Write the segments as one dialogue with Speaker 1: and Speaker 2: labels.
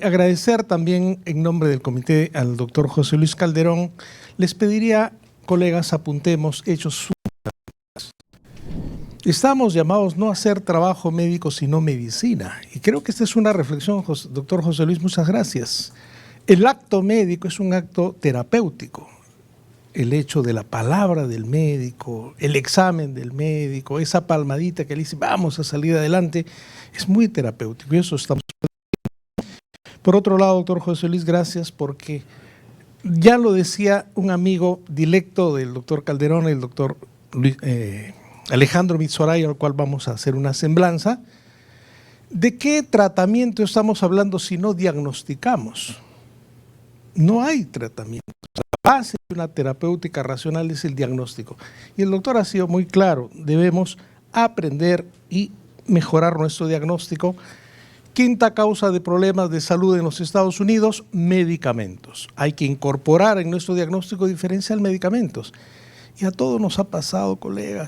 Speaker 1: Agradecer también en nombre del comité al doctor José Luis Calderón. Les pediría, colegas, apuntemos hechos. Estamos llamados no a hacer trabajo médico, sino medicina. Y creo que esta es una reflexión, doctor José Luis, muchas gracias. El acto médico es un acto terapéutico. El hecho de la palabra del médico, el examen del médico, esa palmadita que le dice vamos a salir adelante, es muy terapéutico y eso estamos. Por otro lado, doctor José Luis, gracias porque ya lo decía un amigo directo del doctor Calderón, el doctor Alejandro Mitsoray, al cual vamos a hacer una semblanza. ¿De qué tratamiento estamos hablando si no diagnosticamos? No hay tratamiento. La base de una terapéutica racional es el diagnóstico. Y el doctor ha sido muy claro, debemos aprender y mejorar nuestro diagnóstico. Quinta causa de problemas de salud en los Estados Unidos, medicamentos. Hay que incorporar en nuestro diagnóstico diferencial medicamentos. Y a todos nos ha pasado, colegas.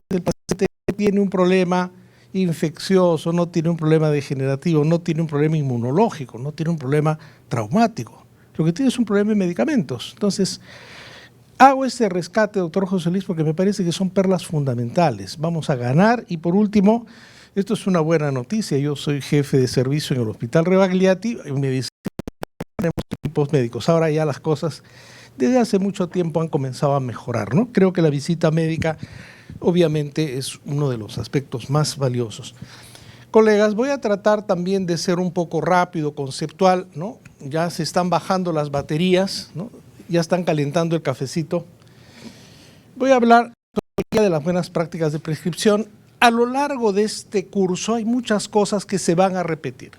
Speaker 1: El paciente tiene un problema infeccioso, no tiene un problema degenerativo, no tiene un problema inmunológico, no tiene un problema traumático. Lo que tiene es un problema de medicamentos. Entonces, hago este rescate, doctor José Luis, porque me parece que son perlas fundamentales. Vamos a ganar. Y por último, esto es una buena noticia. Yo soy jefe de servicio en el Hospital Rebagliati, en medicina tenemos equipos médicos. Ahora ya las cosas desde hace mucho tiempo han comenzado a mejorar, ¿no? Creo que la visita médica obviamente es uno de los aspectos más valiosos. Colegas, voy a tratar también de ser un poco rápido, conceptual, ¿no? Ya se están bajando las baterías, ¿no? Ya están calentando el cafecito. Voy a hablar de las buenas prácticas de prescripción. A lo largo de este curso hay muchas cosas que se van a repetir.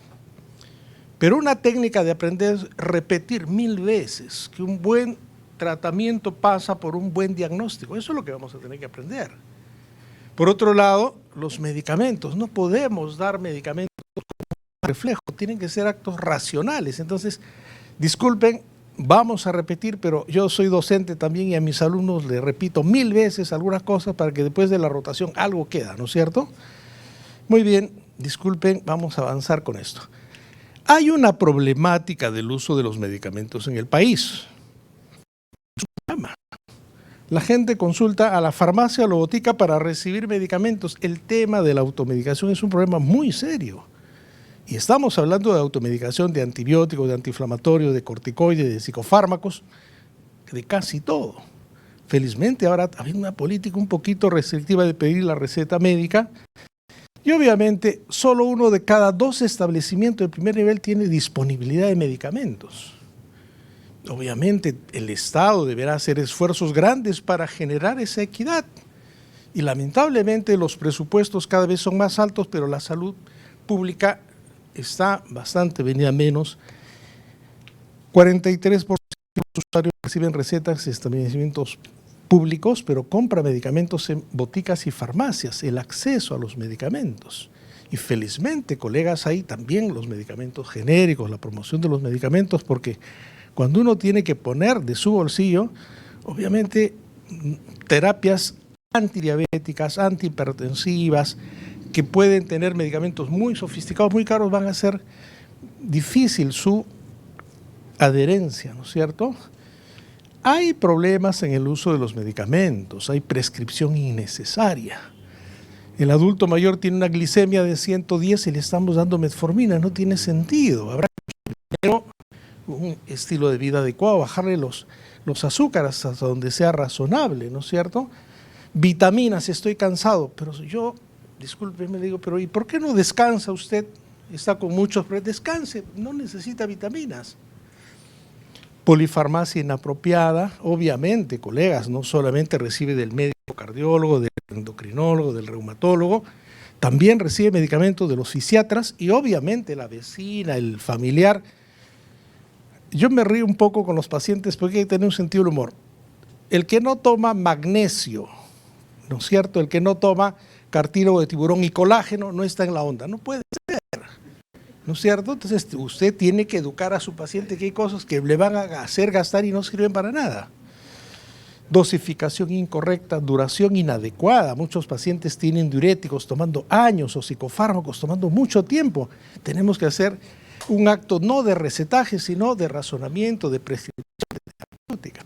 Speaker 1: Pero una técnica de aprender es repetir 1000 veces que un buen tratamiento pasa por un buen diagnóstico. Eso es lo que vamos a tener que aprender. Por otro lado, los medicamentos. No podemos dar medicamentos como reflejo, tienen que ser actos racionales. Entonces, disculpen, vamos a repetir, pero yo soy docente también y a mis alumnos les repito 1000 veces algunas cosas para que después de la rotación algo queda, ¿no es cierto? Muy bien, disculpen, vamos a avanzar con esto. Hay una problemática del uso de los medicamentos en el país. La gente consulta a la farmacia o la botica para recibir medicamentos. El tema de la automedicación es un problema muy serio. Y estamos hablando de automedicación de antibióticos, de antiinflamatorios, de corticoides, de psicofármacos, de casi todo. Felizmente ahora hay una política un poquito restrictiva de pedir la receta médica y obviamente solo 1 de cada 2 establecimientos de primer nivel tiene disponibilidad de medicamentos. Obviamente el Estado deberá hacer esfuerzos grandes para generar esa equidad y lamentablemente los presupuestos cada vez son más altos, pero la salud pública está bastante venida menos. 43% de los usuarios reciben recetas en establecimientos públicos, pero compra medicamentos en boticas y farmacias, el acceso a los medicamentos. Y felizmente, colegas, hay también los medicamentos genéricos, la promoción de los medicamentos, porque cuando uno tiene que poner de su bolsillo, obviamente terapias antidiabéticas, antihipertensivas, que pueden tener medicamentos muy sofisticados, muy caros, van a ser difícil su adherencia, ¿no es cierto? Hay problemas en el uso de los medicamentos, hay prescripción innecesaria. El adulto mayor tiene una glicemia de 110 y le estamos dando metformina, no tiene sentido. Habrá primero un estilo de vida adecuado, bajarle los azúcares hasta donde sea razonable, ¿no es cierto? Vitaminas, estoy cansado, pero yo, disculpe, me digo, pero ¿y por qué no descansa usted? Está con muchos problemas, descanse, no necesita vitaminas. Polifarmacia inapropiada, obviamente, colegas, no solamente recibe del médico cardiólogo, del endocrinólogo, del reumatólogo, también recibe medicamentos de los fisiatras y obviamente la vecina, el familiar. Yo me río un poco con los pacientes porque hay que tener un sentido del humor. El que no toma magnesio, ¿no es cierto? El que no toma cartílago de tiburón y colágeno no está en la onda, no puede ser. ¿No es cierto? Entonces usted tiene que educar a su paciente que hay cosas que le van a hacer gastar y no sirven para nada. Dosificación incorrecta, duración inadecuada. Muchos pacientes tienen diuréticos tomando años o psicofármacos tomando mucho tiempo. Tenemos que hacer un acto no de recetaje, sino de razonamiento, de prescripción terapéutica.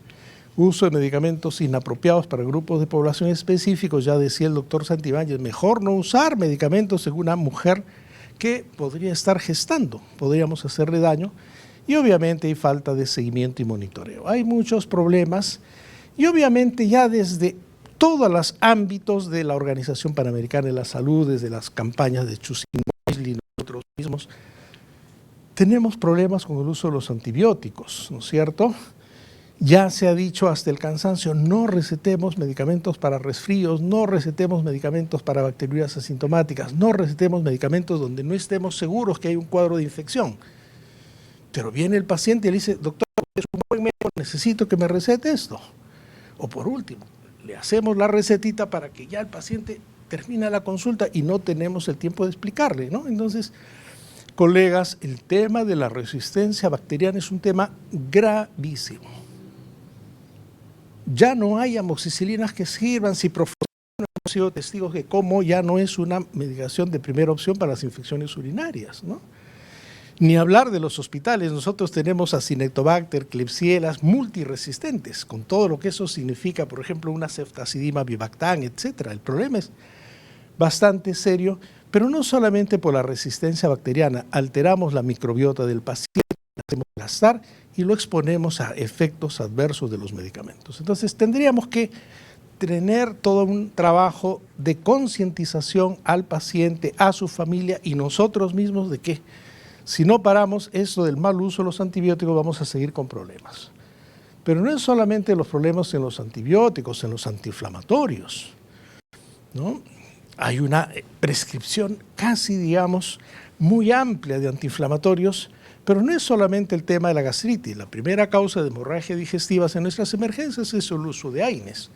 Speaker 1: Uso de medicamentos inapropiados para grupos de población específicos, ya decía el doctor Santibáñez, mejor no usar medicamentos en una mujer que podría estar gestando, podríamos hacerle daño, y obviamente hay falta de seguimiento y monitoreo. Hay muchos problemas, y obviamente ya desde todos los ámbitos de la Organización Panamericana de la Salud, desde las campañas de Chusin y nosotros mismos, tenemos problemas con el uso de los antibióticos, ¿no es cierto? Ya se ha dicho hasta el cansancio, no recetemos medicamentos para resfríos, no recetemos medicamentos para bacteriurias asintomáticas, no recetemos medicamentos donde no estemos seguros que hay un cuadro de infección. Pero viene el paciente y le dice, doctor, es un buen médico, necesito que me recete esto. O por último, le hacemos la recetita para que ya el paciente termine la consulta y no tenemos el tiempo de explicarle, ¿no? Entonces, colegas, el tema de la resistencia bacteriana es un tema gravísimo. Ya no hay amoxicilinas que sirvan, si profesores hemos sido testigos de cómo ya no es una medicación de primera opción para las infecciones urinarias, ¿no? Ni hablar de los hospitales, nosotros tenemos Acinetobacter, Klebsielas multiresistentes, con todo lo que eso significa, por ejemplo, una ceftacidima bivactán, etcétera. El problema es bastante serio, pero no solamente por la resistencia bacteriana, alteramos la microbiota del paciente, la hacemos gastar y lo exponemos a efectos adversos de los medicamentos. Entonces tendríamos que tener todo un trabajo de concientización al paciente, a su familia y nosotros mismos de que si no paramos esto del mal uso de los antibióticos vamos a seguir con problemas. Pero no es solamente los problemas en los antibióticos, en los antiinflamatorios, ¿no? Hay una prescripción casi, digamos, muy amplia de antiinflamatorios, pero no es solamente el tema de la gastritis. La primera causa de hemorragia digestivas en nuestras emergencias es el uso de AINES.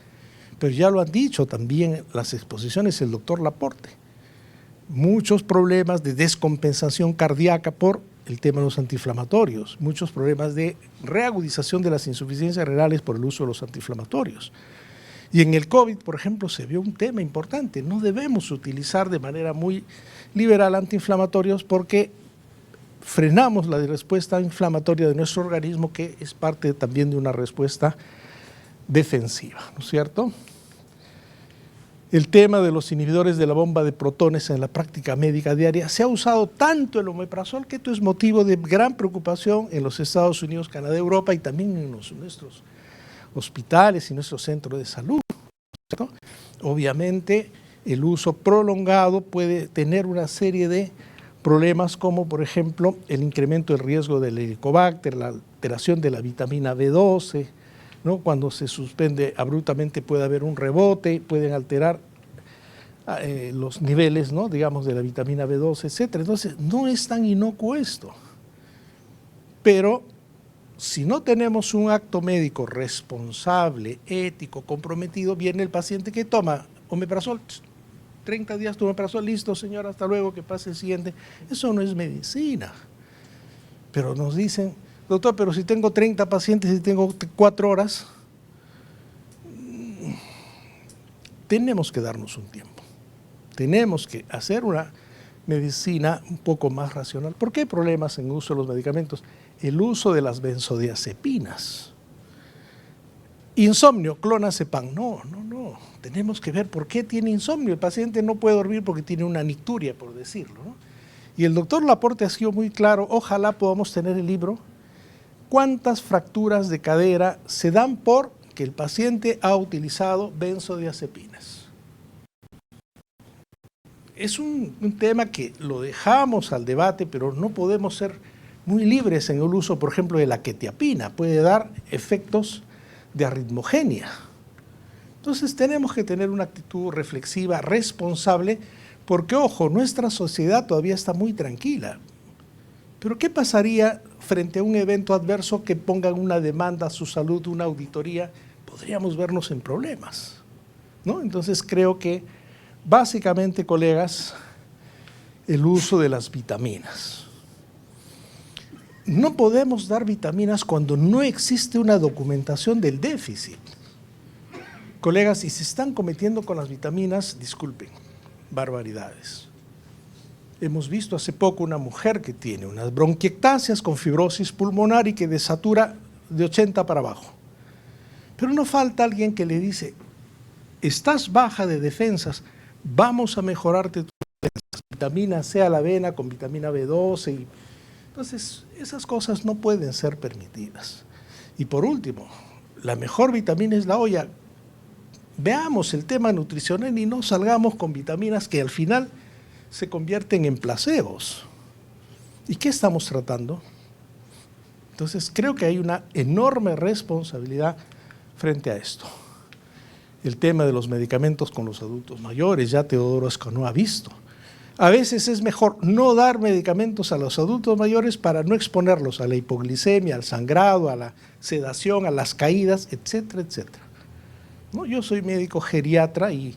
Speaker 1: Pero ya lo han dicho también las exposiciones el doctor Laporte. Muchos problemas de descompensación cardíaca por el tema de los antiinflamatorios, muchos problemas de reagudización de las insuficiencias renales por el uso de los antiinflamatorios. Y en el COVID, por ejemplo, se vio un tema importante, no debemos utilizar de manera muy liberal antiinflamatorios porque frenamos la respuesta inflamatoria de nuestro organismo, que es parte también de una respuesta defensiva, ¿no es cierto? El tema de los inhibidores de la bomba de protones en la práctica médica diaria, se ha usado tanto el omeprazol que esto es motivo de gran preocupación en los Estados Unidos, Canadá, Europa y también en nuestros hospitales y nuestros centros de salud, ¿cierto? Obviamente el uso prolongado puede tener una serie de problemas como por ejemplo el incremento del riesgo del helicobacter, la alteración de la vitamina B12, ¿no? Cuando se suspende abruptamente puede haber un rebote, pueden alterar los niveles, ¿no? Digamos, de la vitamina B12, etcétera. Entonces no es tan inocuo esto, pero si no tenemos un acto médico responsable, ético, comprometido, viene el paciente que toma omeprazol, 30 días toma omeprazol, listo señor, hasta luego, que pase el siguiente. Eso no es medicina. Pero nos dicen, doctor, pero si tengo 30 pacientes y tengo 4 horas, tenemos que darnos un tiempo. Tenemos que hacer una medicina un poco más racional. ¿Por qué hay problemas en el uso de los medicamentos? El uso de las benzodiazepinas. Insomnio, clonazepam. No. Tenemos que ver por qué tiene insomnio. El paciente no puede dormir porque tiene una nicturia, por decirlo, ¿no? Y el doctor Laporte ha sido muy claro, ojalá podamos tener el libro, cuántas fracturas de cadera se dan porque el paciente ha utilizado benzodiazepinas. Es un tema que lo dejamos al debate, pero no podemos ser muy libres en el uso, por ejemplo, de la quetiapina. Puede dar efectos de arritmogenia. Entonces tenemos que tener una actitud reflexiva, responsable, porque, ojo, nuestra sociedad todavía está muy tranquila. Pero ¿qué pasaría frente a un evento adverso que pongan una demanda a su salud, una auditoría? Podríamos vernos en problemas, ¿no? Entonces creo que básicamente, colegas, el uso de las vitaminas. No podemos dar vitaminas cuando no existe una documentación del déficit. Colegas, si se están cometiendo con las vitaminas, disculpen, barbaridades. Hemos visto hace poco una mujer que tiene unas bronquiectasias con fibrosis pulmonar y que desatura de 80 para abajo. Pero no falta alguien que le dice, estás baja de defensas, vamos a mejorarte tus defensas, vitamina C a la avena con vitamina B12. Entonces, esas cosas no pueden ser permitidas. Y por último, la mejor vitamina es la olla. Veamos el tema nutricional y no salgamos con vitaminas que al final se convierten en placebos. ¿Y qué estamos tratando? Entonces, creo que hay una enorme responsabilidad frente a esto. El tema de los medicamentos con los adultos mayores, ya Teodoro Escanó ha visto. A veces es mejor no dar medicamentos a los adultos mayores para no exponerlos a la hipoglicemia, al sangrado, a la sedación, a las caídas, etcétera, etcétera. ¿No? Yo soy médico geriatra y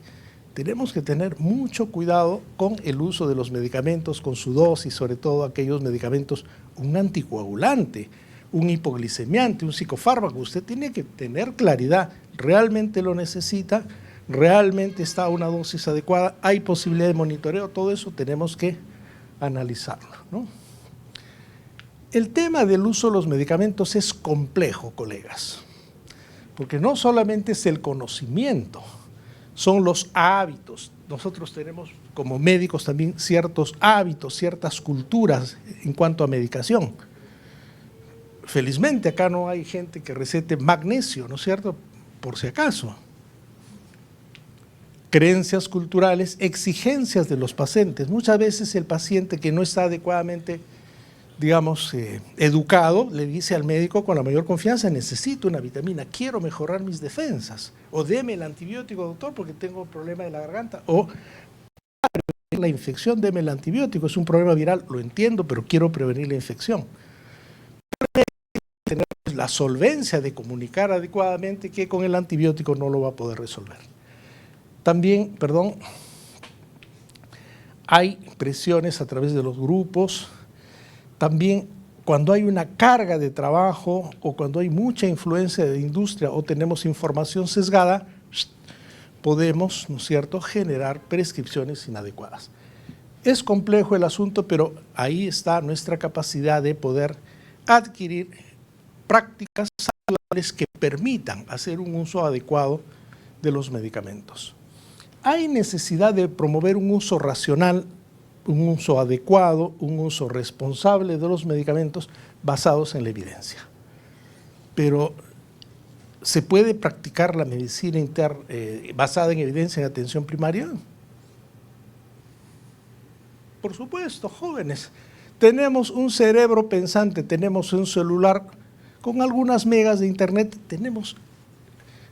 Speaker 1: tenemos que tener mucho cuidado con el uso de los medicamentos, con su dosis, sobre todo aquellos medicamentos, un anticoagulante, un hipoglicemiante, un psicofármaco. Usted tiene que tener claridad, realmente lo necesita, realmente está a una dosis adecuada, hay posibilidad de monitoreo, todo eso tenemos que analizarlo, ¿no? El tema del uso de los medicamentos es complejo, colegas, porque no solamente es el conocimiento, son los hábitos. Nosotros tenemos como médicos también ciertos hábitos, ciertas culturas en cuanto a medicación. Felizmente acá no hay gente que recete magnesio, ¿no es cierto? Por si acaso. Creencias culturales, exigencias de los pacientes. Muchas veces el paciente que no está adecuadamente, digamos, educado, le dice al médico con la mayor confianza, necesito una vitamina, quiero mejorar mis defensas, o deme el antibiótico, doctor, porque tengo problema de la garganta, o para prevenir la infección, deme el antibiótico, es un problema viral, lo entiendo, pero quiero prevenir la infección. Pero tener la solvencia de comunicar adecuadamente que con el antibiótico no lo va a poder resolver. También, hay presiones a través de los grupos. También cuando hay una carga de trabajo o cuando hay mucha influencia de industria o tenemos información sesgada, podemos, ¿no es cierto?, generar prescripciones inadecuadas. Es complejo el asunto, pero ahí está nuestra capacidad de poder adquirir prácticas saludables que permitan hacer un uso adecuado de los medicamentos. Hay necesidad de promover un uso racional, un uso adecuado, un uso responsable de los medicamentos basados en la evidencia. Pero ¿se puede practicar la medicina basada en evidencia en atención primaria? Por supuesto, jóvenes. Tenemos un cerebro pensante, tenemos un celular con algunas megas de internet, tenemos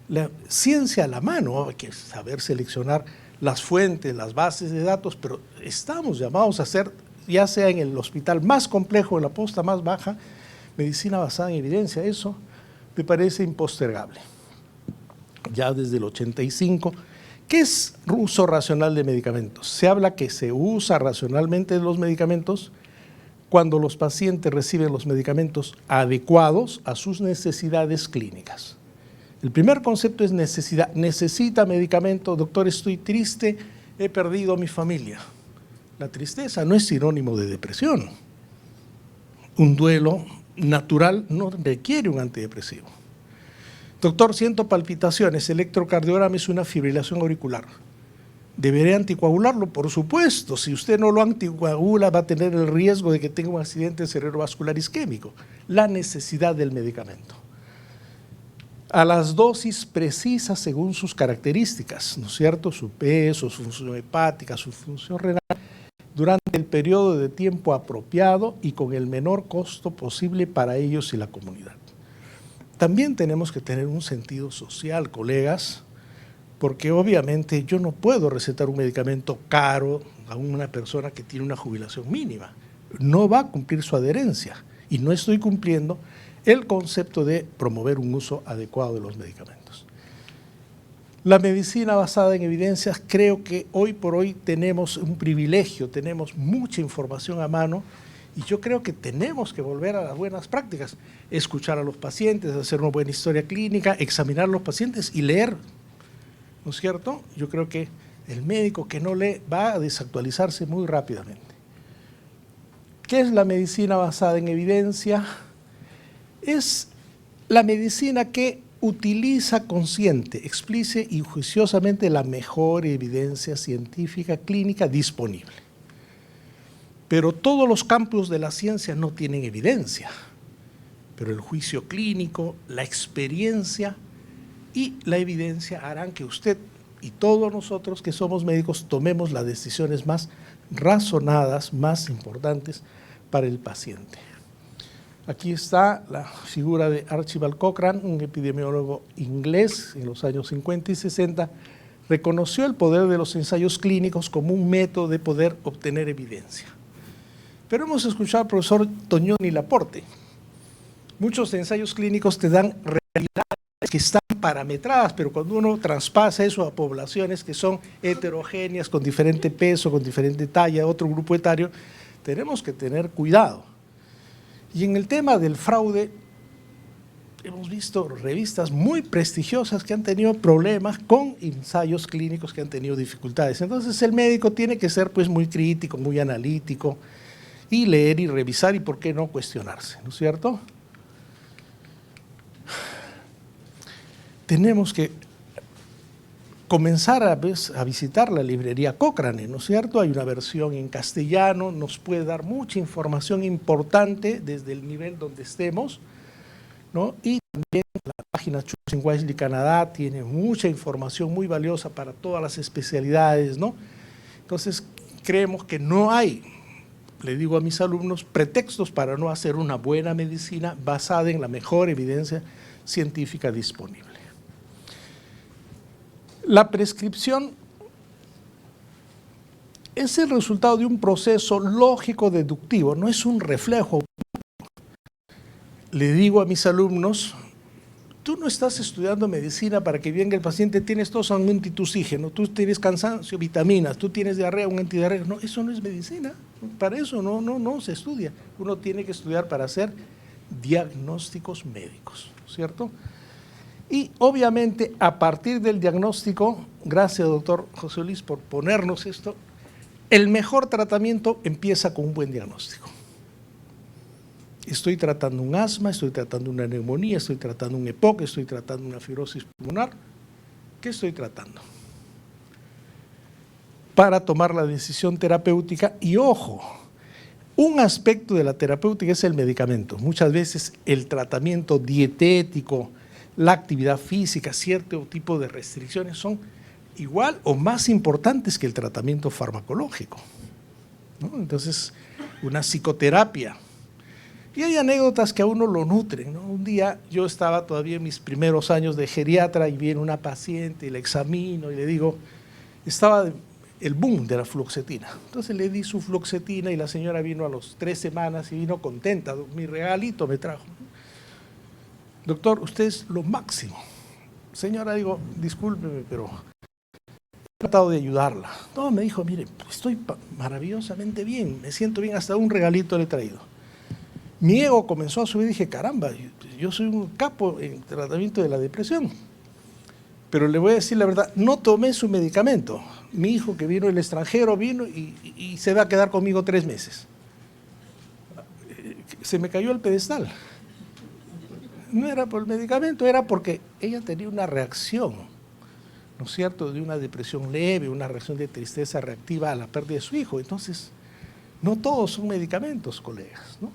Speaker 1: la ciencia a la mano, hay que saber seleccionar las fuentes, las bases de datos, pero estamos llamados a hacer, ya sea en el hospital más complejo, en la posta más baja, medicina basada en evidencia. Eso me parece impostergable. Ya desde el 85, ¿qué es uso racional de medicamentos? Se habla que se usa racionalmente los medicamentos cuando los pacientes reciben los medicamentos adecuados a sus necesidades clínicas. El primer concepto es necesidad. Necesita medicamento, doctor, estoy triste, he perdido a mi familia. La tristeza no es sinónimo de depresión. Un duelo natural no requiere un antidepresivo. Doctor, siento palpitaciones, electrocardiograma es una fibrilación auricular. ¿Deberé anticoagularlo? Por supuesto, si usted no lo anticoagula va a tener el riesgo de que tenga un accidente cerebrovascular isquémico. La necesidad del medicamento. A las dosis precisas según sus características, ¿no es cierto? Su peso, su función hepática, su función renal, durante el periodo de tiempo apropiado y con el menor costo posible para ellos y la comunidad. También tenemos que tener un sentido social, colegas, porque obviamente yo no puedo recetar un medicamento caro a una persona que tiene una jubilación mínima. No va a cumplir su adherencia y no estoy cumpliendo el concepto de promover un uso adecuado de los medicamentos. La medicina basada en evidencias, creo que hoy por hoy tenemos un privilegio, tenemos mucha información a mano y yo creo que tenemos que volver a las buenas prácticas, escuchar a los pacientes, hacer una buena historia clínica, examinar a los pacientes y leer, ¿no es cierto? Yo creo que el médico que no lee va a desactualizarse muy rápidamente. ¿Qué es la medicina basada en evidencia? Es la medicina que utiliza consciente, explice y juiciosamente la mejor evidencia científica clínica disponible. Pero todos los campos de la ciencia no tienen evidencia, pero el juicio clínico, la experiencia y la evidencia harán que usted y todos nosotros que somos médicos tomemos las decisiones más razonadas, más importantes para el paciente. Aquí está la figura de Archibald Cochrane, un epidemiólogo inglés en los años 50 y 60, reconoció el poder de los ensayos clínicos como un método de poder obtener evidencia. Pero hemos escuchado al profesor Tognoni Laporte. Muchos ensayos clínicos te dan realidades que están parametradas, pero cuando uno traspasa eso a poblaciones que son heterogéneas, con diferente peso, con diferente talla, otro grupo etario, tenemos que tener cuidado. Y en el tema del fraude, hemos visto revistas muy prestigiosas que han tenido problemas con ensayos clínicos que han tenido dificultades. Entonces el médico tiene que ser pues muy crítico, muy analítico, y leer y revisar y por qué no cuestionarse, ¿no es cierto? Tenemos que comenzar a visitar la librería Cochrane, ¿no es cierto? Hay una versión en castellano, nos puede dar mucha información importante desde el nivel donde estemos, ¿no? Y también la página Choosing Wisely Canadá tiene mucha información muy valiosa para todas las especialidades, ¿no? Entonces, creemos que no hay, le digo a mis alumnos, pretextos para no hacer una buena medicina basada en la mejor evidencia científica disponible. La prescripción es el resultado de un proceso lógico-deductivo, no es un reflejo. Le digo a mis alumnos, tú no estás estudiando medicina para que venga el paciente, tienes tos, un antitusígeno, tú tienes cansancio, vitaminas, tú tienes diarrea, un antidiarrea. No, eso no es medicina, para eso no se estudia. Uno tiene que estudiar para hacer diagnósticos médicos, ¿cierto? Y obviamente a partir del diagnóstico, gracias doctor José Luis por ponernos esto, el mejor tratamiento empieza con un buen diagnóstico. Estoy tratando un asma, estoy tratando una neumonía, estoy tratando un EPOC, estoy tratando una fibrosis pulmonar. ¿Qué estoy tratando? Para tomar la decisión terapéutica y ojo, un aspecto de la terapéutica es el medicamento. Muchas veces el tratamiento dietético, la actividad física, cierto tipo de restricciones son igual o más importantes que el tratamiento farmacológico, ¿no? Entonces, una psicoterapia. Y hay anécdotas que a uno lo nutren, ¿no? Un día yo estaba todavía en mis primeros años de geriatra y viene una paciente y la examino y le digo, estaba el boom de la fluoxetina. Entonces le di su fluoxetina y la señora vino a las 3 semanas y vino contenta, mi regalito me trajo. Doctor, usted es lo máximo. Señora, digo, discúlpeme, pero he tratado de ayudarla. No, me dijo, mire, estoy maravillosamente bien, me siento bien, hasta un regalito le he traído. Mi ego comenzó a subir y dije, caramba, yo soy un capo en tratamiento de la depresión. Pero le voy a decir la verdad, no tomé su medicamento. Mi hijo que vino del extranjero vino y se va a quedar conmigo 3 meses. Se me cayó el pedestal. No era por el medicamento, era porque ella tenía una reacción, ¿no es cierto?, de una depresión leve, una reacción de tristeza reactiva a la pérdida de su hijo. Entonces, no todos son medicamentos, colegas, ¿no?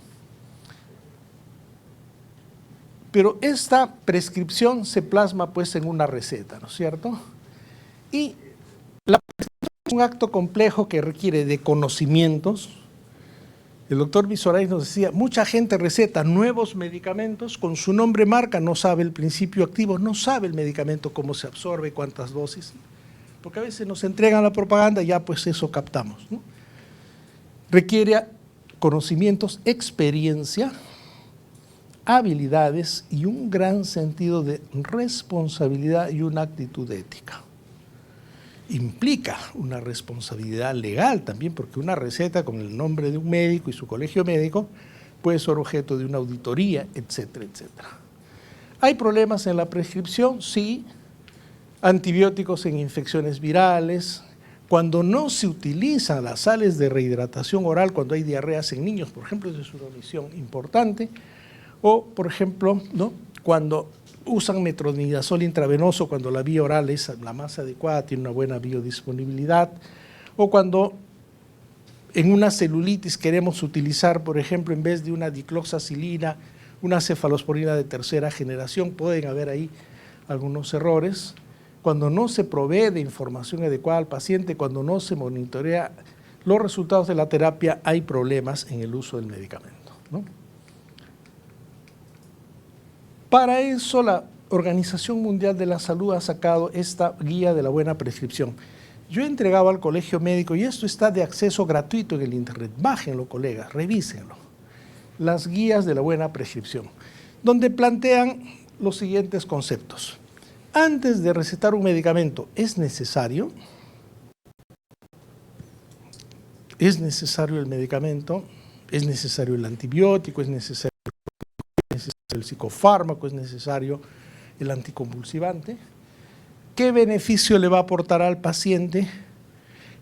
Speaker 1: Pero esta prescripción se plasma pues en una receta, ¿no es cierto? Y la prescripción es un acto complejo que requiere de conocimientos. El doctor Visorais nos decía, mucha gente receta nuevos medicamentos con su nombre marca, no sabe el principio activo, no sabe el medicamento, cómo se absorbe, cuántas dosis, porque a veces nos entregan la propaganda y ya pues eso captamos, ¿no? Requiere conocimientos, experiencia, habilidades y un gran sentido de responsabilidad y una actitud ética. Implica una responsabilidad legal también, porque una receta con el nombre de un médico y su colegio médico puede ser objeto de una auditoría, etcétera, etcétera. ¿Hay problemas en la prescripción? Sí. Antibióticos en infecciones virales, Cuando no se utilizan las sales de rehidratación oral cuando hay diarreas en niños, por ejemplo, eso es una omisión importante. O, por ejemplo, ¿no?, cuando usan metronidazol intravenoso cuando la vía oral es la más adecuada, tiene una buena biodisponibilidad. O cuando en una celulitis queremos utilizar, por ejemplo, en vez de una dicloxacilina, una cefalosporina de tercera generación, pueden haber ahí algunos errores. Cuando no se provee de información adecuada al paciente, cuando no se monitorea los resultados de la terapia, hay problemas en el uso del medicamento, ¿no? Para eso la Organización Mundial de la Salud ha sacado esta guía de la buena prescripción. Yo he entregado al colegio médico, y esto está de acceso gratuito en el internet, bájenlo, colegas, revísenlo, las guías de la buena prescripción, donde plantean los siguientes conceptos. Antes de recetar un medicamento, ¿es necesario? ¿Es necesario el medicamento? ¿Es necesario el antibiótico? ¿Es necesario el psicofármaco? ¿Es necesario el anticonvulsivante? ¿Qué beneficio le va a aportar al paciente?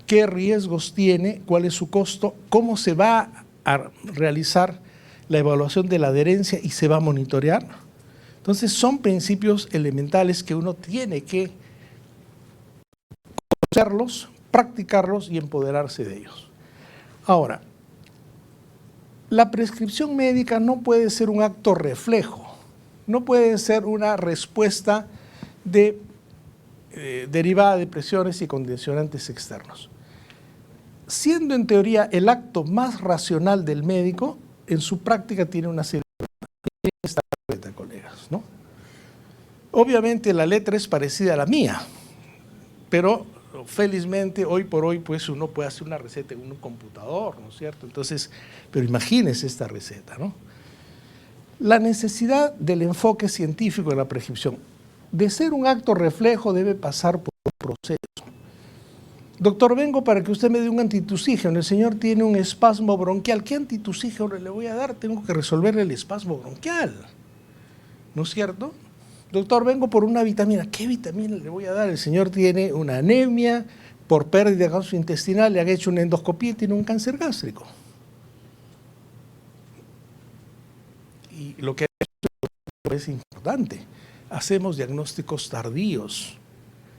Speaker 1: ¿Qué riesgos tiene? ¿Cuál es su costo? ¿Cómo se va a realizar la evaluación de la adherencia y se va a monitorear? Entonces son principios elementales que uno tiene que conocerlos, practicarlos y empoderarse de ellos. Ahora, la prescripción médica no puede ser un acto reflejo, no puede ser una respuesta derivada de presiones y condicionantes externos. Siendo en teoría el acto más racional del médico, en su práctica tiene una serie de colegas, ¿no? Obviamente la letra es parecida a la mía, pero felizmente hoy por hoy pues uno puede hacer una receta en un computador, ¿no es cierto? Entonces, pero imagínese esta receta, ¿no? La necesidad del enfoque científico de la prescripción. De ser un acto reflejo debe pasar por un proceso. Doctor, vengo para que usted me dé un antitusígeno. El señor tiene un espasmo bronquial. ¿Qué antitusígeno le voy a dar? Tengo que resolverle el espasmo bronquial, ¿no es cierto? Doctor, vengo por una vitamina. ¿Qué vitamina le voy a dar? El señor tiene una anemia por pérdida gastrointestinal, le han hecho una endoscopía y tiene un cáncer gástrico. Y lo que es importante, hacemos diagnósticos tardíos.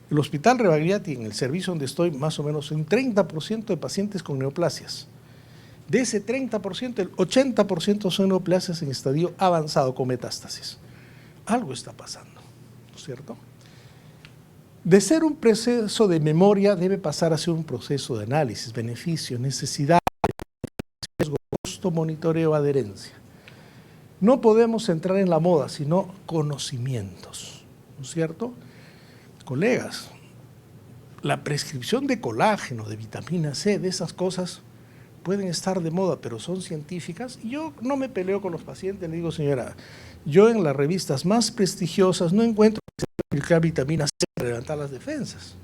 Speaker 1: El Hospital Rebagliati, en el servicio donde estoy, más o menos un 30% de pacientes con neoplasias. De ese 30%, el 80% son neoplasias en estadio avanzado con metástasis. Algo está pasando, ¿no es cierto? De ser un proceso de memoria debe pasar a ser un proceso de análisis, beneficio, necesidad, riesgo, costo, monitoreo, adherencia. No podemos entrar en la moda, sino conocimientos, ¿no es cierto? Colegas, la prescripción de colágeno, de vitamina C, de esas cosas pueden estar de moda, pero son científicas. Y yo no me peleo con los pacientes, le digo, señora, yo en las revistas más prestigiosas no encuentro que se aplica vitamina C para levantar las defensas.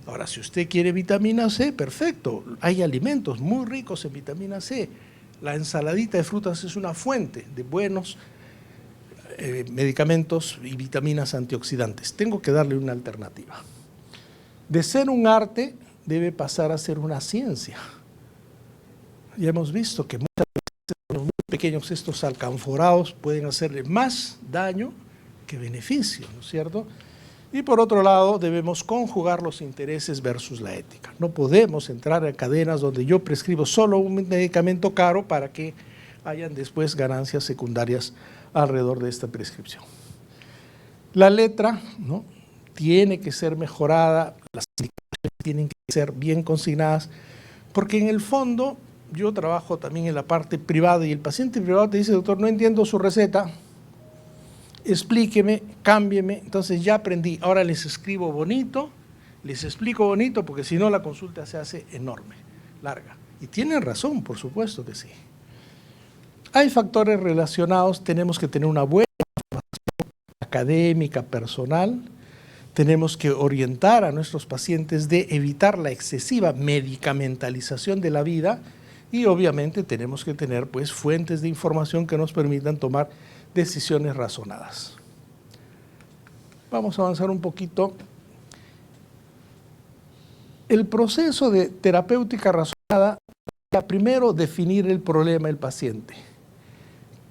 Speaker 1: Ahora, si usted quiere vitamina C, perfecto, hay alimentos muy ricos en vitamina C. La ensaladita de frutas es una fuente de buenos medicamentos y vitaminas antioxidantes. Tengo que darle una alternativa. De ser un arte, debe pasar a ser una ciencia. Ya hemos visto que muchas veces los muy pequeños estos alcanforados pueden hacerle más daño que beneficio, ¿no es cierto? Y por otro lado, debemos conjugar los intereses versus la ética. No podemos entrar a cadenas donde yo prescribo solo un medicamento caro para que hayan después ganancias secundarias alrededor de esta prescripción. La letra, ¿no?, tiene que ser mejorada, las indicaciones tienen que ser bien consignadas, porque en el fondo yo trabajo también en la parte privada y el paciente privado te dice, doctor, no entiendo su receta, explíqueme, cámbieme. Entonces ya aprendí, ahora les escribo bonito, les explico bonito, porque si no la consulta se hace enorme, larga. Y tienen razón, por supuesto que sí. Hay factores relacionados, tenemos que tener una buena formación académica, personal, tenemos que orientar a nuestros pacientes de evitar la excesiva medicamentalización de la vida y obviamente tenemos que tener pues fuentes de información que nos permitan tomar decisiones razonadas. Vamos a avanzar un poquito. El proceso de terapéutica razonada, primero definir el problema del paciente.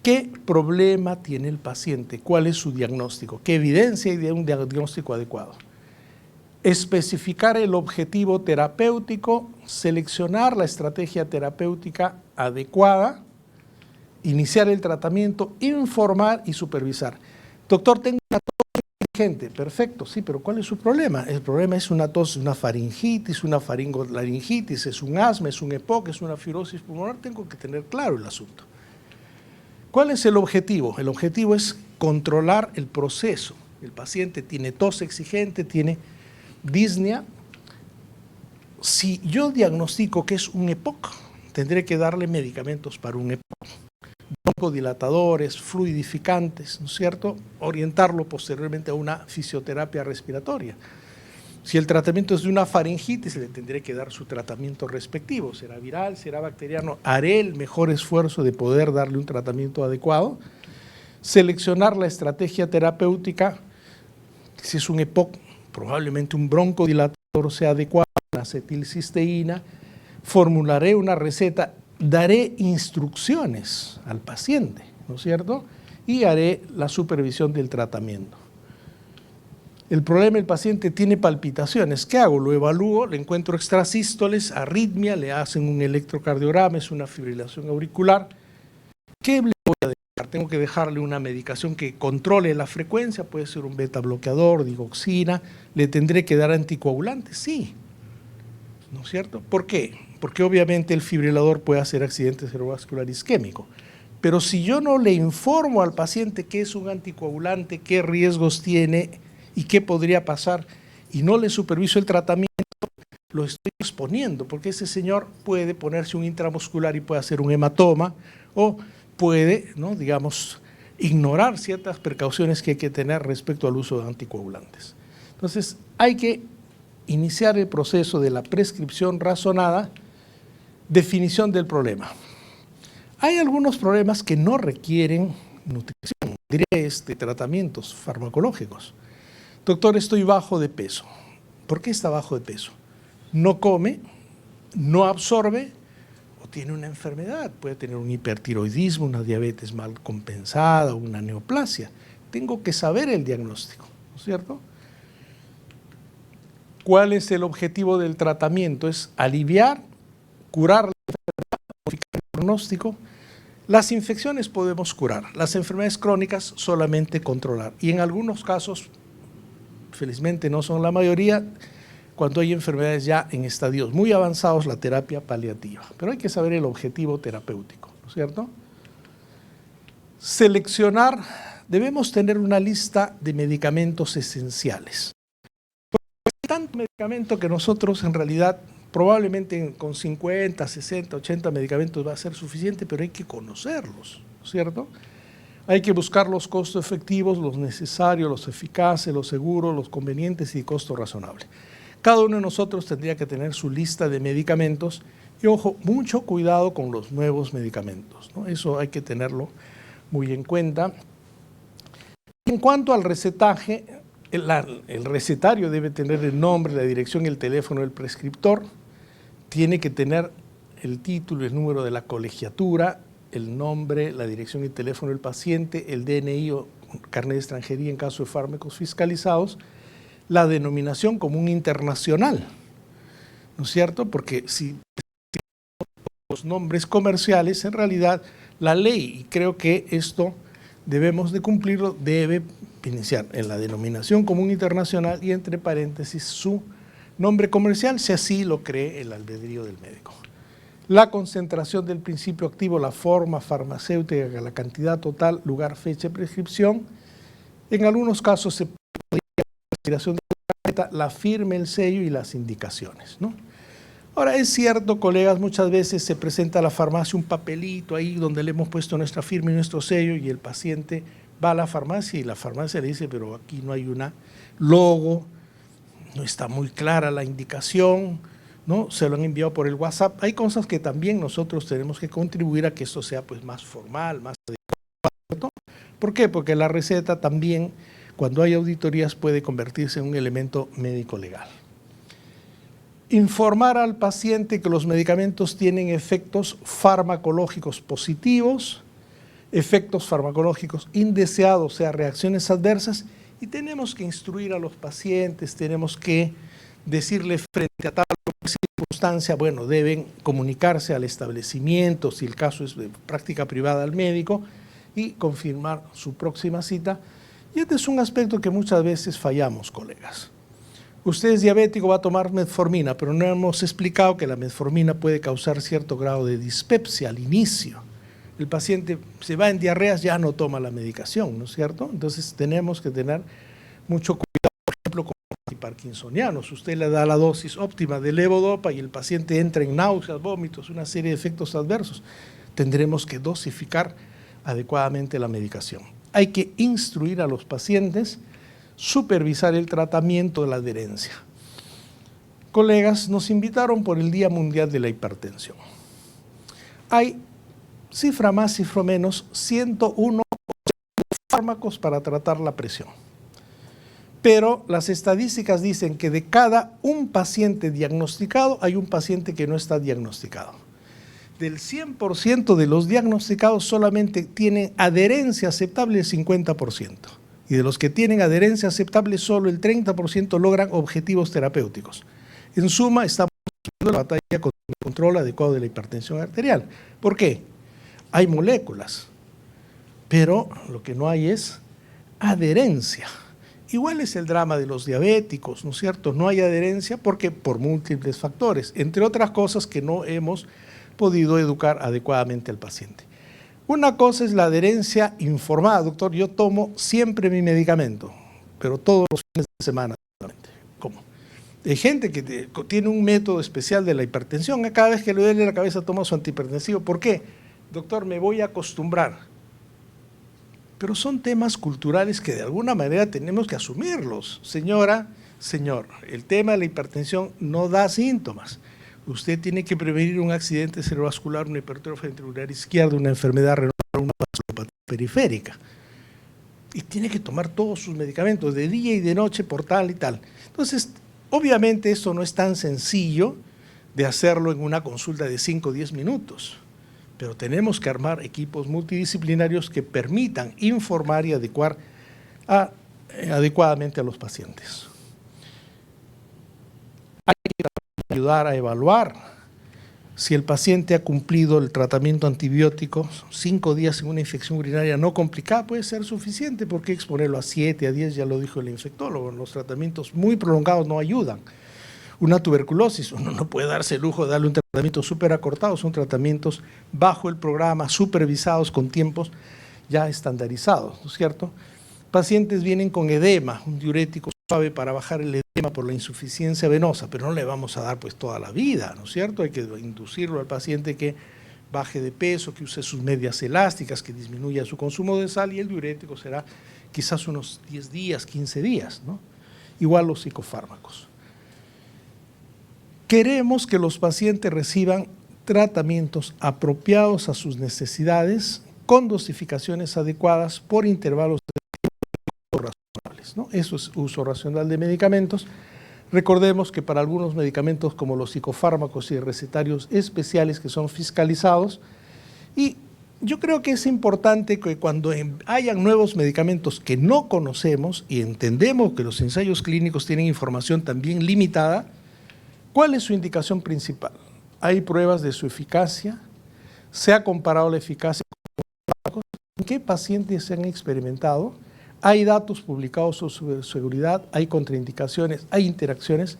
Speaker 1: ¿Qué problema tiene el paciente? ¿Cuál es su diagnóstico? ¿Qué evidencia hay de un diagnóstico adecuado? Especificar el objetivo terapéutico, seleccionar la estrategia terapéutica adecuada, iniciar el tratamiento, informar y supervisar. Doctor, tengo una tos exigente. Perfecto, sí, pero ¿cuál es su problema? El problema es una tos, una faringitis, una faringolaringitis, es un asma, es un EPOC, es una fibrosis pulmonar. Tengo que tener claro el asunto. ¿Cuál es el objetivo? El objetivo es controlar el proceso. El paciente tiene tos exigente, tiene disnea. Si yo diagnostico que es un EPOC, tendré que darle medicamentos para un EPOC. Broncodilatadores, fluidificantes, ¿no es cierto? Orientarlo posteriormente a una fisioterapia respiratoria. Si el tratamiento es de una faringitis, le tendré que dar su tratamiento respectivo. Será viral, será bacteriano. Haré el mejor esfuerzo de poder darle un tratamiento adecuado. Seleccionar la estrategia terapéutica. Si es un EPOC, probablemente un broncodilatador sea adecuado, una acetilcisteína. Formularé una receta, daré instrucciones al paciente, ¿no es cierto? Y haré la supervisión del tratamiento. El problema, el paciente tiene palpitaciones. ¿Qué hago? Lo evalúo, le encuentro extrasístoles, arritmia, le hacen un electrocardiograma, es una fibrilación auricular. ¿Qué le voy a dejar? Tengo que dejarle una medicación que controle la frecuencia, puede ser un beta bloqueador, digoxina. ¿Le tendré que dar anticoagulantes? Sí, ¿no es cierto? ¿Por qué? Porque obviamente el fibrilador puede hacer accidente cerebrovascular isquémico. Pero si yo no le informo al paciente qué es un anticoagulante, qué riesgos tiene y qué podría pasar, y no le superviso el tratamiento, lo estoy exponiendo, porque ese señor puede ponerse un intramuscular y puede hacer un hematoma, o puede, ¿no?, digamos, ignorar ciertas precauciones que hay que tener respecto al uso de anticoagulantes. Entonces, hay que iniciar el proceso de la prescripción razonada, definición del problema. Hay algunos problemas que no requieren nutrición, diré tratamientos farmacológicos. Doctor, estoy bajo de peso. ¿Por qué está bajo de peso? No come, no absorbe o tiene una enfermedad. Puede tener un hipertiroidismo, una diabetes mal compensada, una neoplasia. Tengo que saber el diagnóstico, ¿no es cierto? ¿Cuál es el objetivo del tratamiento? Es aliviar, curar la enfermedad, modificar el pronóstico. Las infecciones podemos curar, las enfermedades crónicas solamente controlar. Y en algunos casos, felizmente no son la mayoría, cuando hay enfermedades ya en estadios muy avanzados, la terapia paliativa. Pero hay que saber el objetivo terapéutico, ¿no es cierto? Seleccionar, debemos tener una lista de medicamentos esenciales. Hay tanto medicamento que nosotros en realidad probablemente con 50, 60, 80 medicamentos va a ser suficiente, pero hay que conocerlos, ¿no es cierto? Hay que buscar los costos efectivos, los necesarios, los eficaces, los seguros, los convenientes y de costo razonable. Cada uno de nosotros tendría que tener su lista de medicamentos y, ojo, mucho cuidado con los nuevos medicamentos, ¿no? Eso hay que tenerlo muy en cuenta. En cuanto al recetaje, el recetario debe tener el nombre, la dirección y el teléfono del prescriptor. Tiene que tener el título y el número de la colegiatura, el nombre, la dirección y el teléfono del paciente, el DNI o carnet de extranjería en caso de fármacos fiscalizados, la denominación común internacional, ¿no es cierto? Porque si los nombres comerciales, en realidad la ley, y creo que esto debemos de cumplirlo, debe iniciar en la denominación común internacional y entre paréntesis su nombre comercial, si así lo cree el albedrío del médico. La concentración del principio activo, la forma farmacéutica, la cantidad total, lugar, fecha de prescripción. En algunos casos se podría la expiración de la receta, la firma, el sello y las indicaciones, ¿no? Ahora, es cierto, colegas, muchas veces se presenta a la farmacia un papelito ahí donde le hemos puesto nuestra firma y nuestro sello y el paciente va a la farmacia y la farmacia le dice, pero aquí no hay una logo, no está muy clara la indicación, ¿no? Se lo han enviado por el WhatsApp. Hay cosas que también nosotros tenemos que contribuir a que esto sea pues más formal, más adecuado. ¿Por qué? Porque la receta también, cuando hay auditorías, puede convertirse en un elemento médico legal. Informar al paciente que los medicamentos tienen efectos farmacológicos positivos, efectos farmacológicos indeseados, o sea, reacciones adversas, y tenemos que instruir a los pacientes, tenemos que decirle frente a tal circunstancia, bueno, deben comunicarse al establecimiento, si el caso es de práctica privada, al médico, y confirmar su próxima cita. Y este es un aspecto que muchas veces fallamos, colegas. Usted es diabético, va a tomar metformina, pero no hemos explicado que la metformina puede causar cierto grado de dispepsia al inicio. El paciente se va en diarreas, ya no toma la medicación, ¿no es cierto? Entonces tenemos que tener mucho cuidado, por ejemplo, con los antiparkinsonianos. Usted le da la dosis óptima de levodopa y el paciente entra en náuseas, vómitos, una serie de efectos adversos. Tendremos que dosificar adecuadamente la medicación. Hay que instruir a los pacientes, supervisar el tratamiento de la adherencia. Colegas, nos invitaron por el Día Mundial de la Hipertensión. Hay, cifra más, cifra menos, 101 fármacos para tratar la presión. Pero las estadísticas dicen que de cada un paciente diagnosticado, hay un paciente que no está diagnosticado. Del 100% de los diagnosticados solamente tienen adherencia aceptable el 50%. Y de los que tienen adherencia aceptable, solo el 30% logran objetivos terapéuticos. En suma, estamos en la batalla contra el control adecuado de la hipertensión arterial. ¿Por qué? Hay moléculas, pero lo que no hay es adherencia. Igual es el drama de los diabéticos, ¿no es cierto? No hay adherencia porque por múltiples factores, entre otras cosas que no hemos podido educar adecuadamente al paciente. Una cosa es la adherencia informada, doctor, yo tomo siempre mi medicamento, pero todos los fines de semana. ¿Cómo? Hay gente que tiene un método especial de la hipertensión, cada vez que le duele la cabeza toma su antihipertensivo. ¿Por qué? Doctor, me voy a acostumbrar. Pero son temas culturales que de alguna manera tenemos que asumirlos. Señora, señor, el tema de la hipertensión no da síntomas. Usted tiene que prevenir un accidente cerebrovascular, una hipertrofia ventricular izquierda, una enfermedad renal, una vasculopatía periférica. Y tiene que tomar todos sus medicamentos de día y de noche por tal y tal. Entonces, obviamente esto no es tan sencillo de hacerlo en una consulta de 5 o 10 minutos, pero tenemos que armar equipos multidisciplinarios que permitan informar y adecuar adecuadamente a los pacientes. Hay que ayudar a evaluar si el paciente ha cumplido el tratamiento antibiótico. 5 días en una infección urinaria no complicada puede ser suficiente. ¿Por qué exponerlo a 7, a 10? Ya lo dijo el infectólogo. Los tratamientos muy prolongados no ayudan. Una tuberculosis, uno no puede darse el lujo de darle un tratamiento súper acortado. Son tratamientos bajo el programa, supervisados con tiempos ya estandarizados, ¿no es cierto? Pacientes vienen con edema, un diurético suave para bajar el edema por la insuficiencia venosa, pero no le vamos a dar pues toda la vida, ¿no es cierto? Hay que inducirlo al paciente que baje de peso, que use sus medias elásticas, que disminuya su consumo de sal, y el diurético será quizás unos 10 días, 15 días, ¿no? Igual los psicofármacos. Queremos que los pacientes reciban tratamientos apropiados a sus necesidades, con dosificaciones adecuadas por intervalos de tiempo razonables, ¿no? Eso es uso racional de medicamentos. Recordemos que para algunos medicamentos como los psicofármacos y recetarios especiales que son fiscalizados, y yo creo que es importante que cuando hayan nuevos medicamentos que no conocemos y entendemos que los ensayos clínicos tienen información también limitada, ¿cuál es su indicación principal? Hay pruebas de su eficacia, se ha comparado la eficacia con los fármacos, en qué pacientes se han experimentado, hay datos publicados sobre su seguridad, hay contraindicaciones, hay interacciones,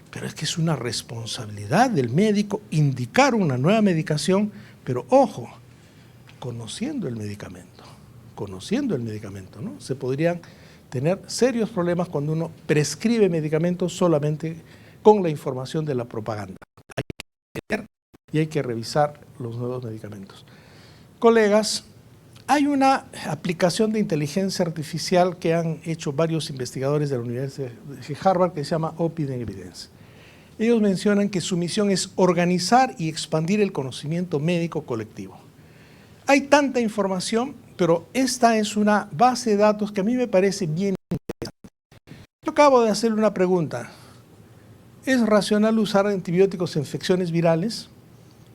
Speaker 1: pero es que es una responsabilidad del médico indicar una nueva medicación, pero ojo, conociendo el medicamento, ¿no? Se podrían tener serios problemas cuando uno prescribe medicamentos solamente con la información de la propaganda. Hay que leer y hay que revisar los nuevos medicamentos. Colegas, hay una aplicación de inteligencia artificial que han hecho varios investigadores de la Universidad de Harvard que se llama Open Evidence. Ellos mencionan que su misión es organizar y expandir el conocimiento médico colectivo. Hay tanta información, pero esta es una base de datos que a mí me parece bien interesante. Yo acabo de hacerle una pregunta. ¿Es racional usar antibióticos en infecciones virales?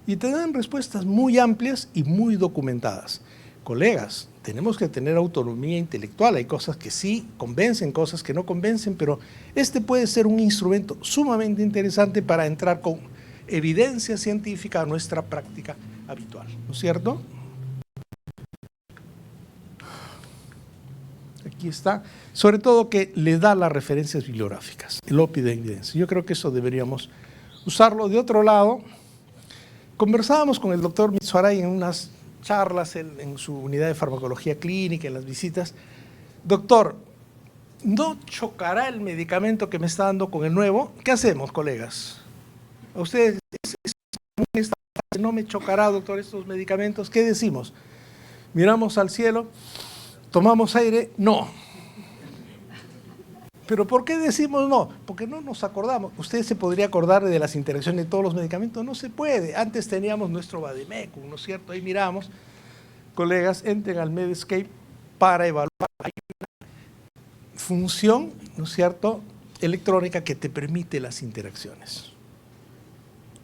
Speaker 1: Y te dan respuestas muy amplias y muy documentadas. Colegas, tenemos que tener autonomía intelectual. Hay cosas que sí convencen, cosas que no convencen, pero este puede ser un instrumento sumamente interesante para entrar con evidencia científica a nuestra práctica habitual, ¿no es cierto? Aquí está, sobre todo que le da las referencias bibliográficas, el OPI de evidencia. Yo creo que eso deberíamos usarlo. De otro lado, conversábamos con el doctor Mitsuharai en unas charlas en su unidad de farmacología clínica, en las visitas. Doctor, ¿no chocará el medicamento que me está dando con el nuevo? ¿Qué hacemos, colegas? ¿A ustedes no me chocará, doctor, estos medicamentos? ¿Qué decimos? Miramos al cielo, tomamos aire, no. ¿Pero por qué decimos no? Porque no nos acordamos. ¿Usted se podría acordar de las interacciones de todos los medicamentos? No se puede. Antes teníamos nuestro Vademecum, ¿no es cierto? Ahí miramos. Colegas, entren al Medscape para evaluar. Hay una función, ¿no es cierto?, electrónica que te permite las interacciones.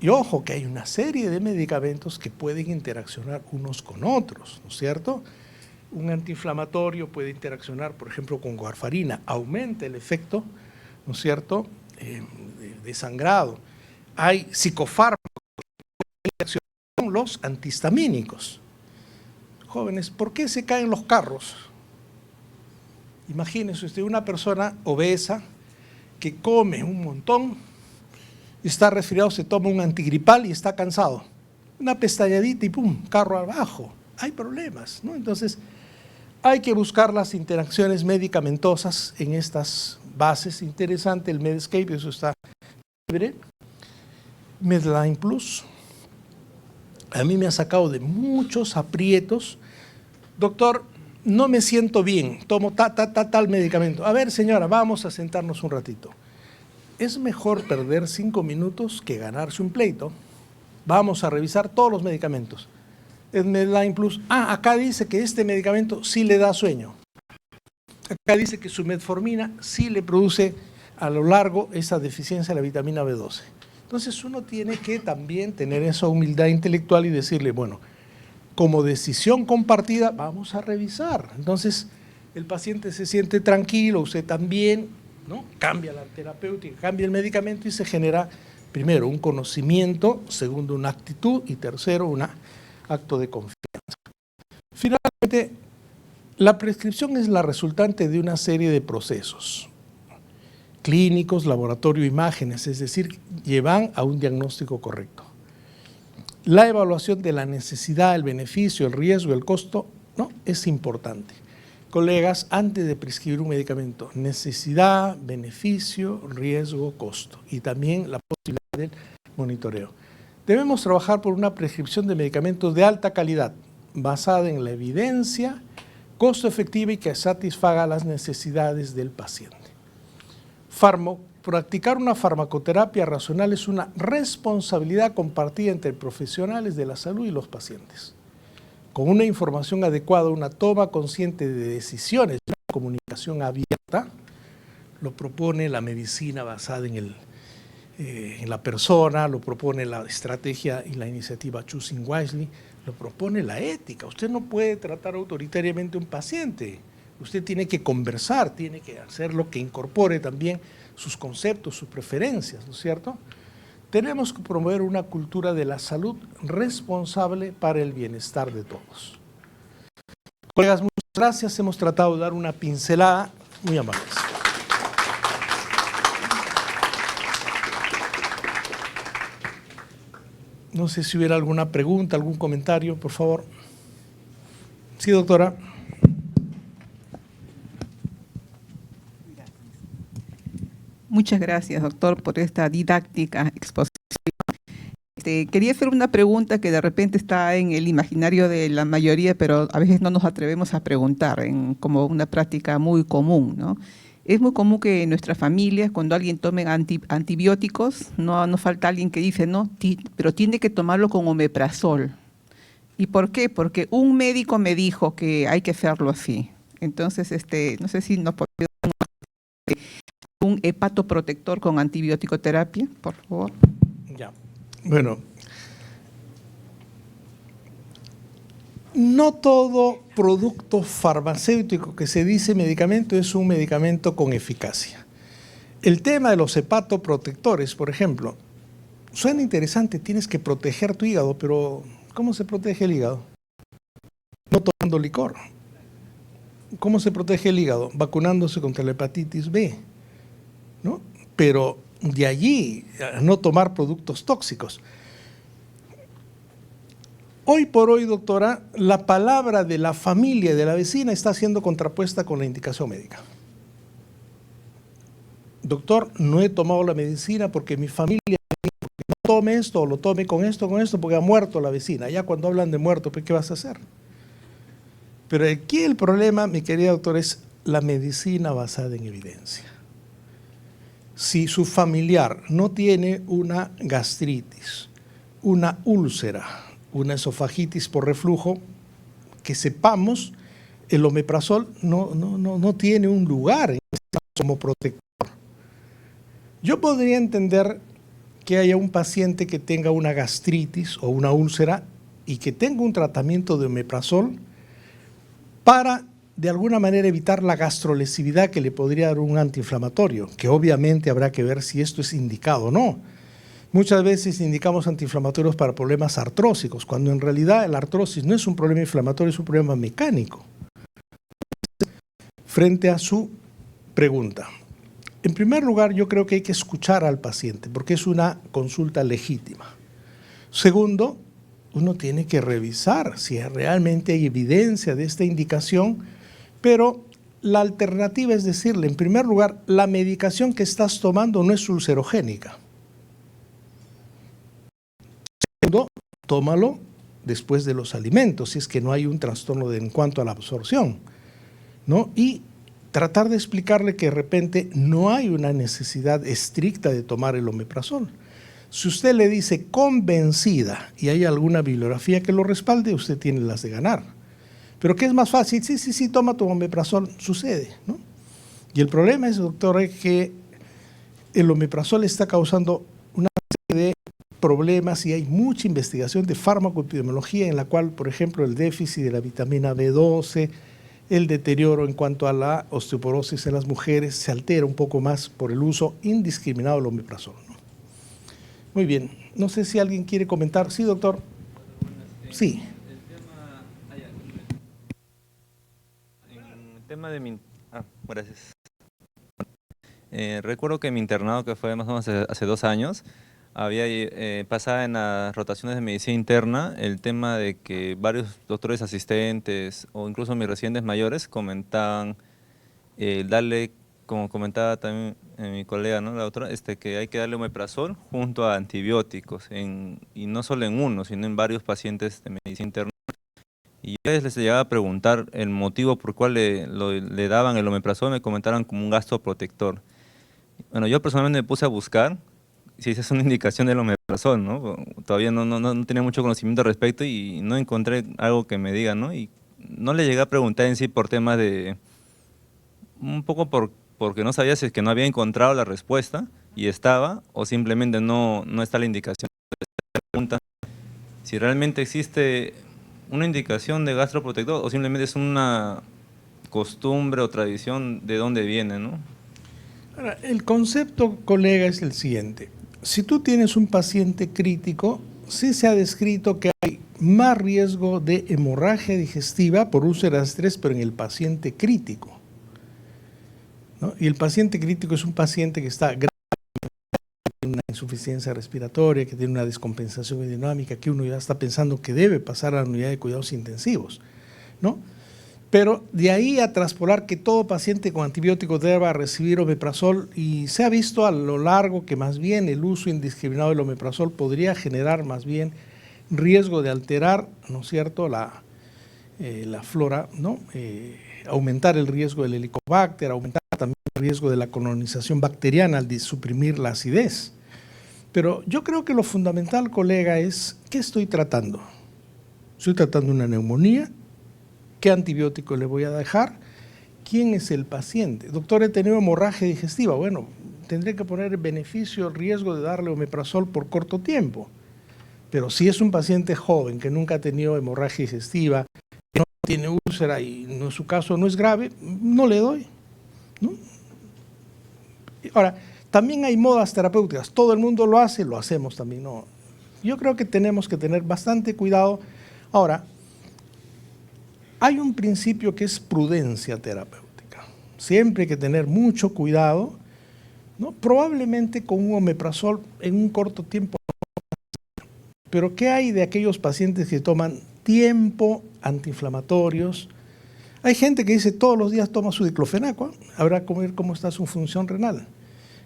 Speaker 1: Y ojo que hay una serie de medicamentos que pueden interaccionar unos con otros, ¿no es cierto? Un antiinflamatorio puede interaccionar, por ejemplo, con warfarina, aumenta el efecto, ¿no es cierto?, de sangrado. Hay psicofármacos que interaccionan con los antihistamínicos. Jóvenes, ¿por qué se caen los carros? Imagínense usted una persona obesa que come un montón, está resfriado, se toma un antigripal y está cansado. Una pestañadita y ¡pum!, carro abajo. Hay problemas, ¿no? Entonces, hay que buscar las interacciones medicamentosas en estas bases. Interesante el Medscape, eso está libre. Medline Plus. A mí me ha sacado de muchos aprietos. Doctor, no me siento bien, tomo tal medicamento. A ver, señora, vamos a sentarnos un ratito. Es mejor perder 5 minutos que ganarse un pleito. Vamos a revisar todos los medicamentos. El Medline Plus, acá dice que este medicamento sí le da sueño. Acá dice que su metformina sí le produce a lo largo esa deficiencia de la vitamina B12. Entonces uno tiene que también tener esa humildad intelectual y decirle, bueno, como decisión compartida, vamos a revisar. Entonces el paciente se siente tranquilo, usted también, ¿no? Cambia la terapéutica, cambia el medicamento y se genera, primero, un conocimiento, segundo, una actitud y tercero, un acto de confianza. Finalmente, la prescripción es la resultante de una serie de procesos clínicos, laboratorio, imágenes, es decir, llevan a un diagnóstico correcto. La evaluación de la necesidad, el beneficio, el riesgo, el costo, ¿no?, es importante. Colegas, antes de prescribir un medicamento, necesidad, beneficio, riesgo, costo y también la posibilidad del monitoreo. Debemos trabajar por una prescripción de medicamentos de alta calidad, basada en la evidencia, costo efectivo y que satisfaga las necesidades del paciente. Practicar una farmacoterapia racional es una responsabilidad compartida entre profesionales de la salud y los pacientes. Con una información adecuada, una toma consciente de decisiones, una comunicación abierta, lo propone la medicina basada en la persona, lo propone la estrategia y la iniciativa Choosing Wisely, lo propone la ética. Usted no puede tratar autoritariamente a un paciente. Usted tiene que conversar, tiene que hacer lo que incorpore también sus conceptos, sus preferencias, ¿no es cierto? Tenemos que promover una cultura de la salud responsable para el bienestar de todos. Colegas, muchas gracias. Hemos tratado de dar una pincelada muy amable. No sé si hubiera alguna pregunta, algún comentario, por favor. Sí, doctora.
Speaker 2: Muchas gracias, doctor, por esta didáctica exposición. Quería hacer una pregunta que de repente está en el imaginario de la mayoría, pero a veces no nos atrevemos a preguntar, como una práctica muy común, ¿no? Es muy común que en nuestras familias, cuando alguien tome antibióticos, no falta alguien que dice, no, pero tiene que tomarlo con omeprazol. ¿Y por qué? Porque un médico me dijo que hay que hacerlo así. Entonces, no sé si nos podemos un hepatoprotector con antibiótico-terapia, por favor?
Speaker 1: Ya. Bueno, no todo producto farmacéutico que se dice medicamento es un medicamento con eficacia. El tema de los hepatoprotectores, por ejemplo, suena interesante, tienes que proteger tu hígado, pero ¿cómo se protege el hígado? No tomando licor. ¿Cómo se protege el hígado? Vacunándose contra la hepatitis B, ¿no? Pero de allí a no tomar productos tóxicos. Hoy por hoy, doctora, la palabra de la familia y de la vecina está siendo contrapuesta con la indicación médica. Doctor, no he tomado la medicina porque mi familia no tome esto o lo tome con esto, porque ha muerto la vecina. Ya cuando hablan de muerto, pues, ¿qué vas a hacer? Pero aquí el problema, mi querida doctora, es la medicina basada en evidencia. Si su familiar no tiene una gastritis, una úlcera, una esofagitis por reflujo, que sepamos, el omeprazol no tiene un lugar como protector. Yo podría entender que haya un paciente que tenga una gastritis o una úlcera y que tenga un tratamiento de omeprazol para, de alguna manera, evitar la gastrolesividad que le podría dar un antiinflamatorio, que obviamente habrá que ver si esto es indicado o no. Muchas veces indicamos antiinflamatorios para problemas artrósicos, cuando en realidad la artrosis no es un problema inflamatorio, es un problema mecánico. Frente a su pregunta, en primer lugar, yo creo que hay que escuchar al paciente, porque es una consulta legítima. Segundo, uno tiene que revisar si realmente hay evidencia de esta indicación, pero la alternativa es decirle, en primer lugar, la medicación que estás tomando no es ulcerogénica. Segundo, tómalo después de los alimentos, si es que no hay un trastorno en cuanto a la absorción, ¿no? Y tratar de explicarle que de repente no hay una necesidad estricta de tomar el omeprazol. Si usted le dice convencida y hay alguna bibliografía que lo respalde, usted tiene las de ganar. Pero ¿qué es más fácil? Sí, toma tu omeprazol, sucede, ¿no? Y el problema es, doctor, es que el omeprazol está causando una serie de problemas y hay mucha investigación de farmacoepidemiología en la cual, por ejemplo, el déficit de la vitamina B12, el deterioro en cuanto a la osteoporosis en las mujeres se altera un poco más por el uso indiscriminado del omeprazol, ¿no? Muy bien, no sé si alguien quiere comentar. Sí, doctor. Sí.
Speaker 3: Gracias. Recuerdo que mi internado, que fue más o menos hace 2 años, había pasado en las rotaciones de medicina interna el tema de que varios doctores asistentes o incluso mis residentes mayores comentaban darle, como comentaba también mi colega, ¿no?, la doctora, que hay que darle omeprazol junto a antibióticos, y no solo en uno, sino en varios pacientes de medicina interna. Y yo les llegaba a preguntar el motivo por cual le daban el omeprazol, me comentaron como un gastroprotector. Bueno, yo personalmente me puse a buscar si esa es una indicación del omeprazol, ¿no? Todavía no tenía mucho conocimiento al respecto y no encontré algo que me diga, ¿no? Y no le llegué a preguntar en sí por temas de, un poco porque no sabía si es que no había encontrado la respuesta y estaba, o simplemente no está la indicación. Pregunta si realmente existe una indicación de gastroprotector o simplemente es una costumbre o tradición de dónde viene, ¿no?
Speaker 1: Ahora, el concepto, colega, es el siguiente. Si tú tienes un paciente crítico, sí se ha descrito que hay más riesgo de hemorragia digestiva por úlceras de estrés, pero en el paciente crítico, ¿no? Y el paciente crítico es un paciente que está grave, que tiene una insuficiencia respiratoria, que tiene una descompensación hemodinámica, que uno ya está pensando que debe pasar a la unidad de cuidados intensivos, ¿no? Pero de ahí a traspolar que todo paciente con antibióticos deba recibir omeprazol, y se ha visto a lo largo que más bien el uso indiscriminado del omeprazol podría generar más bien riesgo de alterar, ¿no es cierto?, la flora, ¿no? Aumentar el riesgo del helicobacter, aumentar también el riesgo de la colonización bacteriana al suprimir la acidez. Pero yo creo que lo fundamental, colega, es ¿qué estoy tratando? ¿Estoy tratando una neumonía? ¿Qué antibiótico le voy a dejar? ¿quién es el paciente? Doctor, he tenido hemorragia digestiva. Bueno, tendré que poner el beneficio, el riesgo de darle omeprazol por corto tiempo. Pero si es un paciente joven que nunca ha tenido hemorragia digestiva, que no tiene úlcera y en su caso no es grave, no le doy, ¿no? Ahora, también hay modas terapéuticas. Todo el mundo lo hace, lo hacemos también. No. Yo creo que tenemos que tener bastante cuidado. Ahora, hay un principio que es prudencia terapéutica. Siempre hay que tener mucho cuidado, ¿no? Probablemente con un omeprazol en un corto tiempo. Pero ¿qué hay de aquellos pacientes que toman tiempo antiinflamatorios? Hay gente que dice todos los días toma su diclofenaco, habrá que ver cómo está su función renal.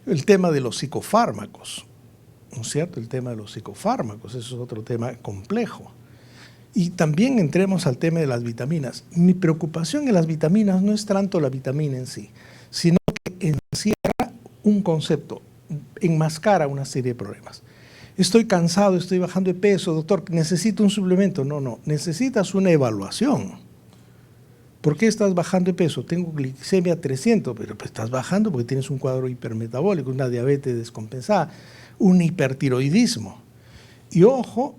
Speaker 1: El tema de los psicofármacos, ¿no es cierto? El tema de los psicofármacos, eso es otro tema complejo. Y también entremos al tema de las vitaminas. Mi preocupación en las vitaminas no es tanto la vitamina en sí, sino que encierra un concepto, enmascara una serie de problemas. Estoy cansado, estoy bajando de peso, doctor, necesito un suplemento. No, necesitas una evaluación. ¿Por qué estás bajando de peso? Tengo glicemia 300, pero pues estás bajando porque tienes un cuadro hipermetabólico, una diabetes descompensada, un hipertiroidismo. Y ojo,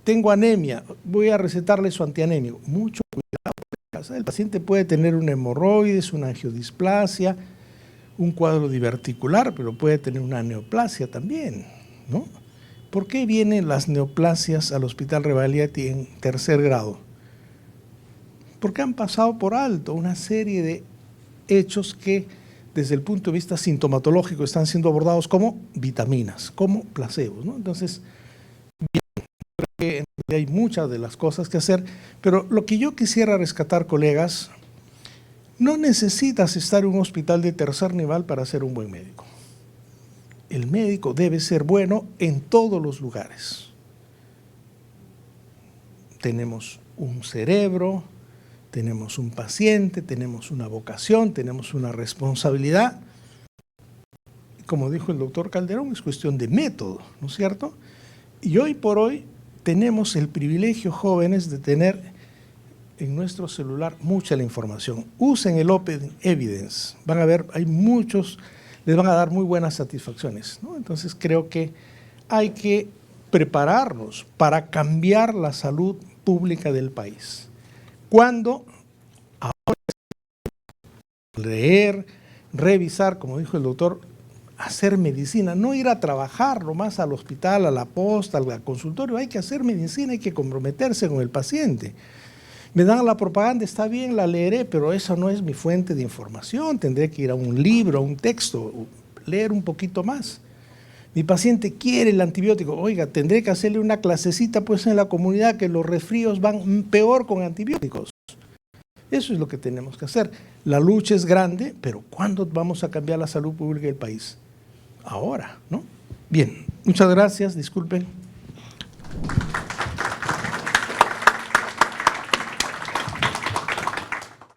Speaker 1: tengo anemia, voy a recetarle su antianémico. Mucho cuidado. El paciente puede tener una hemorroides, una angiodisplasia, un cuadro diverticular, pero puede tener una neoplasia también, ¿no? ¿Por qué vienen las neoplasias al Hospital Rebagliati en tercer grado? Porque han pasado por alto una serie de hechos que desde el punto de vista sintomatológico están siendo abordados como vitaminas, como placebos, ¿no? Entonces, bien, hay muchas de las cosas que hacer, pero lo que yo quisiera rescatar, colegas, no necesitas estar en un hospital de tercer nivel para ser un buen médico. El médico debe ser bueno en todos los lugares. Tenemos un cerebro, tenemos un paciente, tenemos una vocación, tenemos una responsabilidad. Como dijo el doctor Calderón, es cuestión de método, ¿no es cierto? Y hoy por hoy tenemos el privilegio, jóvenes, de tener en nuestro celular mucha la información. Usen el Open Evidence, van a ver, hay muchos, les van a dar muy buenas satisfacciones, ¿no? Entonces creo que hay que prepararnos para cambiar la salud pública del país. Cuando ahora leer, revisar, como dijo el doctor, hacer medicina, no ir a trabajar nomás al hospital, a la posta, al consultorio, hay que hacer medicina, hay que comprometerse con el paciente. Me dan la propaganda, está bien, la leeré, pero esa no es mi fuente de información, tendré que ir a un libro, a un texto, leer un poquito más. Mi paciente quiere el antibiótico, oiga, tendré que hacerle una clasecita pues en la comunidad que los resfríos van peor con antibióticos. Eso es lo que tenemos que hacer. La lucha es grande, pero ¿cuándo vamos a cambiar la salud pública del país? Ahora, ¿no? Bien, muchas gracias, disculpen.